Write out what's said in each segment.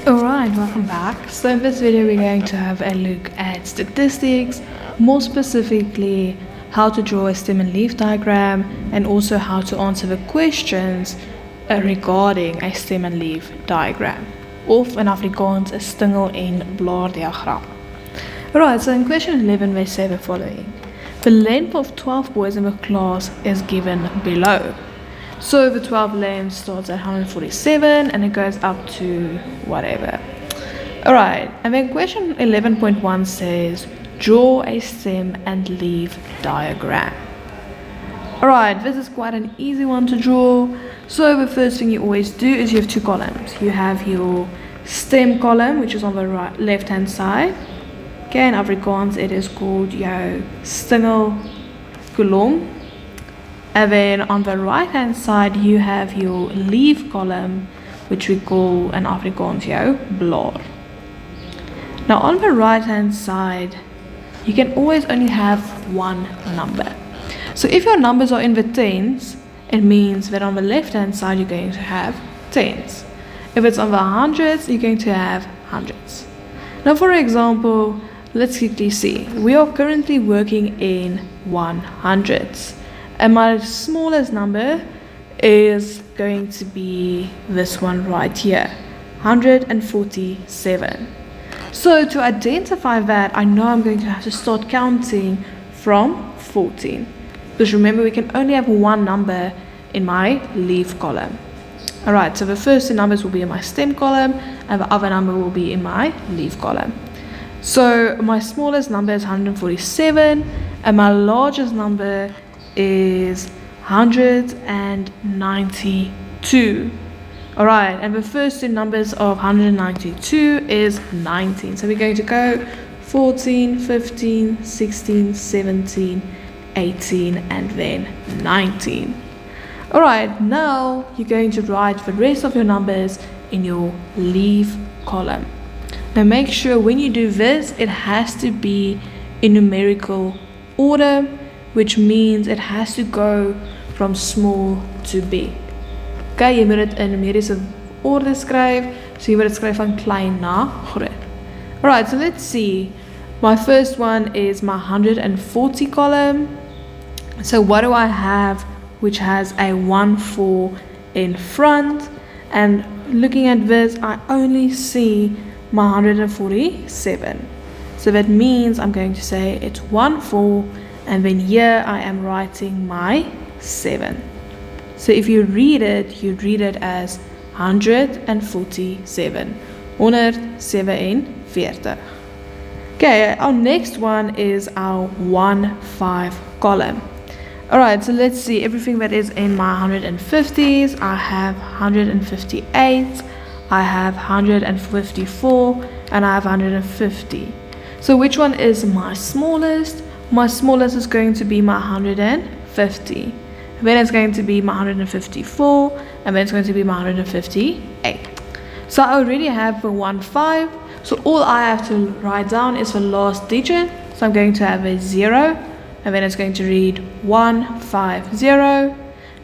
Alright, welcome back. So in this video we're going to have a look at statistics, more specifically how to draw a stem and leaf diagram and also how to answer the questions regarding a stem and leaf diagram of in Afrikaans 'n stingel en blaar diagram. Alright, so in question 11 they say the following. The length of 12 boys in the class is given below. So the 12 length starts at 147 and it goes up to whatever. Alright, and then question 11.1 says, draw a stem and leaf diagram. Alright, this is quite an easy one to draw. So the first thing you always do is you have two columns. You have your stem column, which is on the left hand side. Okay, in Afrikaans it is called jou stingel kolom. And then on the right hand side you have your leaf column, which we call in Afrikaans jou blaar. Now on the right hand side you can always only have one number. So if your numbers are in the tens, it means that on the left hand side you're going to have tens. If it's on the hundreds, you're going to have hundreds. Now for example, let's quickly see. We are currently working in 100s. And my smallest number is going to be this one right here, 147. So to identify that, I know I'm going to have to start counting from 14. Because remember, we can only have one number in my leaf column. Alright, so the first two numbers will be in my stem column and the other number will be in my leaf column. So my smallest number is 147 and my largest number is 192. Alright, and the first two numbers of 192 is 19. So we're going to go 14, 15, 16, 17, 18, and then 19. Alright, now you're going to write the rest of your numbers in your leaf column. Now make sure when you do this, it has to be in numerical order, which means it has to go from small to big. Okay, jy moet dit in numeriese orde skryf, so jy moet dit skryf van klein na groot. Alright, so let's see. My first one is my 140 column. So what do I have which has a 1-4 in front? And looking at this, I only see my 147. So that means I'm going to say it's 1-4. And then here I am writing my 7. So if you read it as 147. 147. Okay, our next one is our 1-5 column. Alright, so let's see everything that is in my 150s. I have 158, I have 154, and I have 150. So which one is my smallest? My smallest is going to be my 150. Then it's going to be my 154. And then it's going to be my 158. So I already have the 1-5. So all I have to write down is the last digit. So I'm going to have a 0. And then it's going to read 150.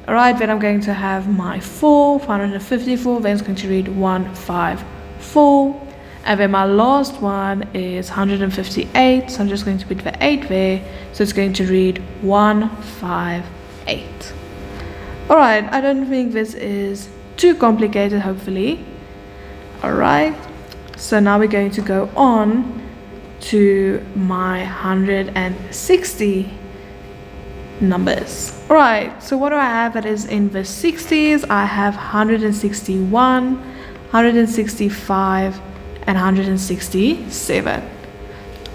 Alright, then I'm going to have my 4, 154. Then it's going to read 154. And then my last one is 158, so I'm just going to put the 8 there, so it's going to read 158. Alright, I don't think this is too complicated, hopefully. Alright, so now we're going to go on to my 160 numbers. Alright, so what do I have that is in the 60s? I have 161, 165, and 167.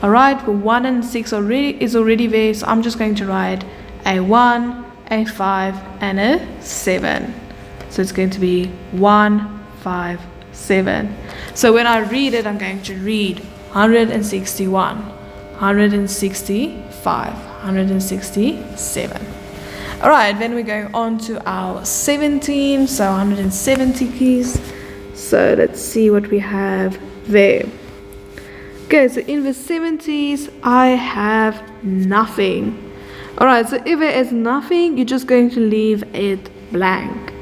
Alright, the 1 and 6 is already there, so I'm just going to write a 1, a 5, and a 7. So it's going to be 1, 5, 7. So when I read it, I'm going to read 161, 165, 167. Alright, then we're going on to our 17, so 170 keys. So let's see what we have there. Okay, so in the 70s I have nothing. Alright, so if it is nothing, you're just going to leave it blank.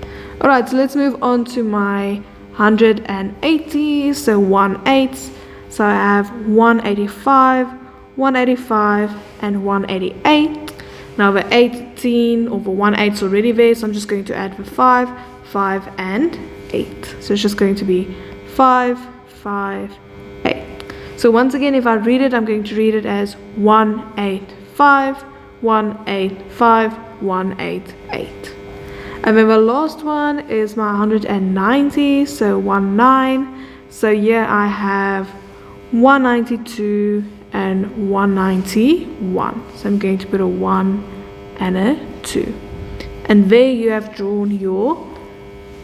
Alright, so let's move on to my 180, so 1/8. So I have 185, 185, and 188. Now the 18 over 1/8 is already there, so I'm just going to add the 5, 5, and 8. So it's just going to be 5, 5, 8. So once again, if I read it, I'm going to read it as 185, 185, 188. And then the last one is my 190, so 19. So here I have 192 and 191. So I'm going to put a 1 and a 2. And there you have drawn your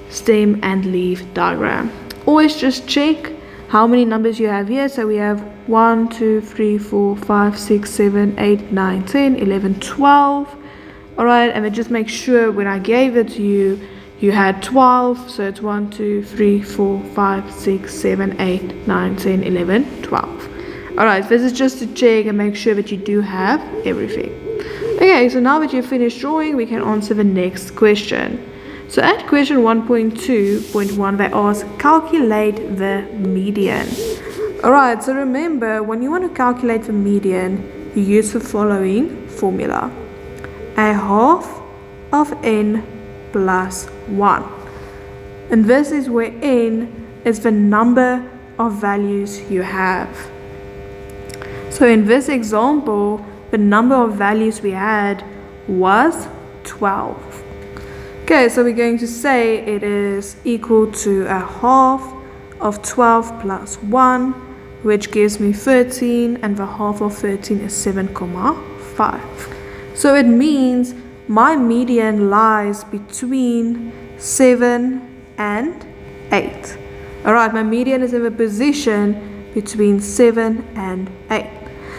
stem and leaf diagram. Always just check how many numbers you have here. So we have 1, 2, 3, 4, 5, 6, 7, 8, 9, 10, 11, 12. Alright, and then just make sure when I gave it to you, you had 12. So it's 1, 2, 3, 4, 5, 6, 7, 8, 9, 10, 11, 12. Alright, this is just to check and make sure that you do have everything. Okay, so now that you've finished drawing, we can answer the next question. So at question 1.2.1, they ask, calculate the median. Alright, so remember, when you want to calculate the median, you use the following formula. A half of n plus 1. And this is where n is the number of values you have. So in this example, the number of values we had was 12. Okay, so we're going to say it is equal to a half of 12 plus 1, which gives me 13, and the half of 13 is 7,5. So it means my median lies between 7 and 8. Alright, my median is in the position between 7 and 8.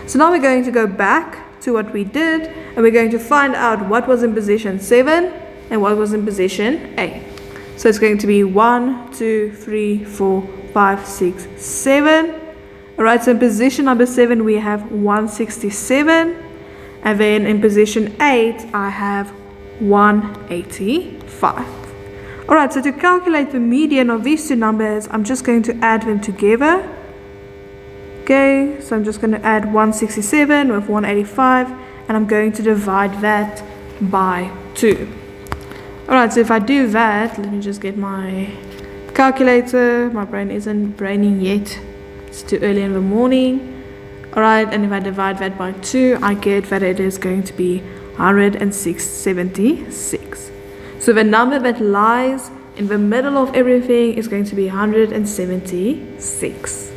So now we're going to go back to what we did, and we're going to find out what was in position 7 and what was in position 8. So it's going to be 1, 2, 3, 4, 5, 6, 7. Alright, so in position number 7 we have 167. And then in position 8, I have 185. Alright, so to calculate the median of these two numbers, I'm just going to add them together. Okay, so I'm just going to add 167 with 185, and I'm going to divide that by 2. Alright, so if I do that, let me just get my calculator. My brain isn't braining yet. It's too early in the morning. Alright, and if I divide that by 2, I get that it is going to be 176. So the number that lies in the middle of everything is going to be 176.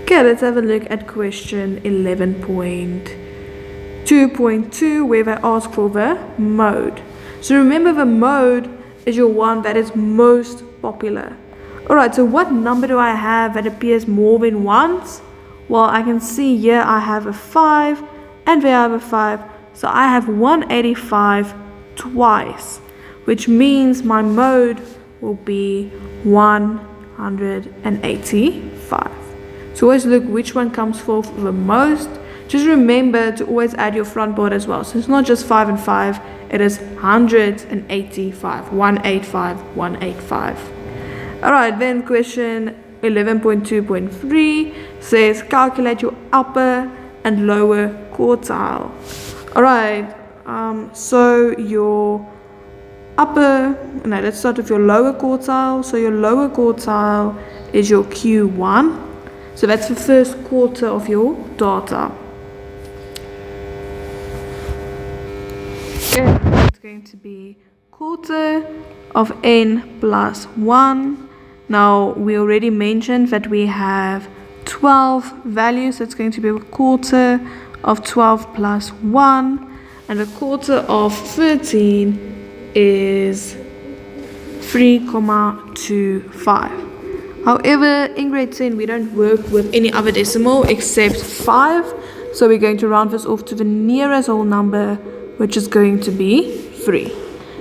Okay, let's have a look at question 11.2.2, where they ask for the mode. So remember, the mode is your one that is most popular. Alright, so what number do I have that appears more than once? Well, I can see here I have a 5 and there I have a 5. So I have 185 twice, which means my mode will be 185. So always look which one comes forth the most. Just remember to always add your front part as well. So it's not just 5 and 5, it is 185. 185, 185. Alright, then question 11.2.3 says calculate your upper and lower quartile. Alright, so your let's start with your lower quartile. So your lower quartile is your Q1. So that's the first quarter of your data. Okay, it's going to be quarter of n plus 1. Now, we already mentioned that we have 12 values, so it's going to be a quarter of 12 plus 1, and a quarter of 13 is 3,25. However, in grade 10, we don't work with any other decimal except 5, so we're going to round this off to the nearest whole number, which is going to be 3.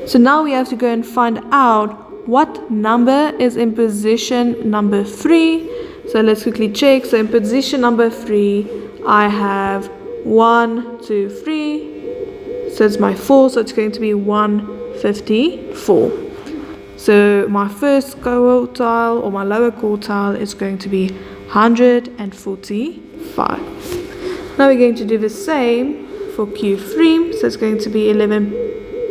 So now we have to go and find out what number is in position number 3. So let's quickly check. So in position number 3, I have 1, 2, 3. So it's my 4, so it's going to be 154. So my first quartile or my lower quartile is going to be 145. Now we're going to do the same for Q3. So it's going to be 11.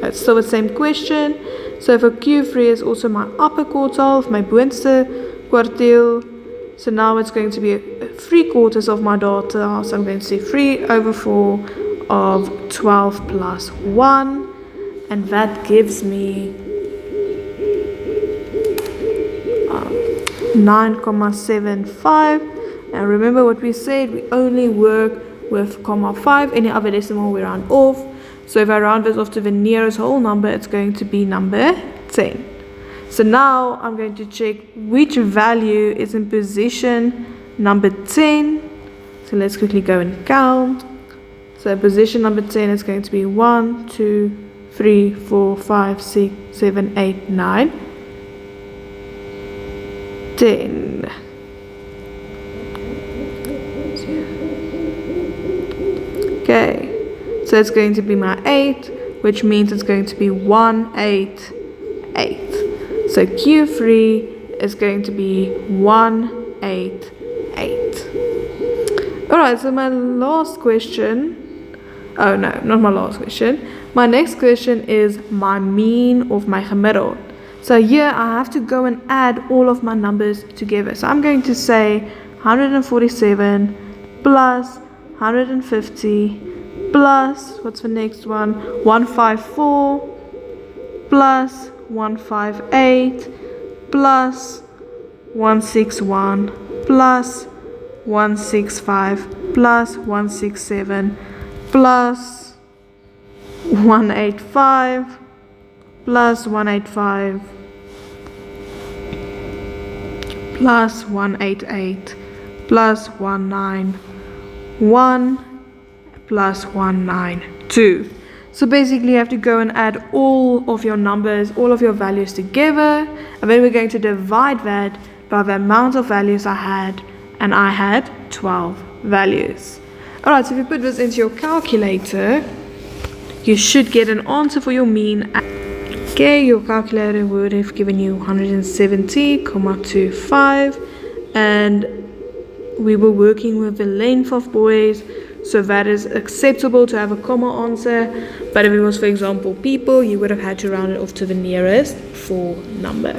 It's still the same question. So for Q3 is also my upper quartile of my boonste kwartiel. So now it's going to be 3/4 of my data. So I'm going to say 3/4 of 12 plus 1. And that gives me 9,75. And remember what we said, we only work with comma 5. Any other decimal we round off. So if I round this off to the nearest whole number, it's going to be number 10. So now I'm going to check which value is in position number 10. So let's quickly go and count. So position number 10 is going to be 1, 2, 3, 4, 5, 6, 7, 8, 9, 10. Okay, so it's going to be my 8, which means it's going to be 188. So Q3 is going to be 188. Alright, so my last question, oh no, not my last question. My next question is my mean of my gemiddeld. So here I have to go and add all of my numbers together. So I'm going to say 147 plus 150 plus, what's the next one? 154 plus 158 plus 161 plus 165 plus 167 plus 185 plus 185 plus 188 plus 191 plus 192. So basically you have to go and add all of your numbers, all of your values together, and then we're going to divide that by the amount of values I had, and I had 12 values. Alright, so if you put this into your calculator, you should get an answer for your mean. Okay, your calculator would have given you 170,25, and we were working with the length of boys, so that is acceptable to have a comma answer. But if it was, for example, people, you would have had to round it off to the nearest full number.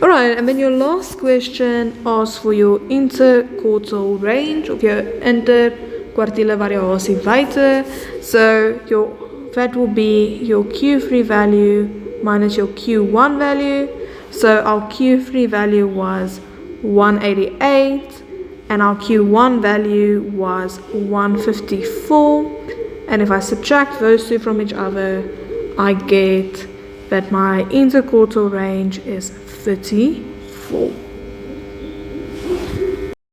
Alright, and then your last question asks for your interquartile range of your interkwartiele variasie wyte. So that will be your Q3 value minus your Q1 value. So our Q3 value was 188 and our Q1 value was 154. And if I subtract those two from each other, I get that my interquartile range is 34.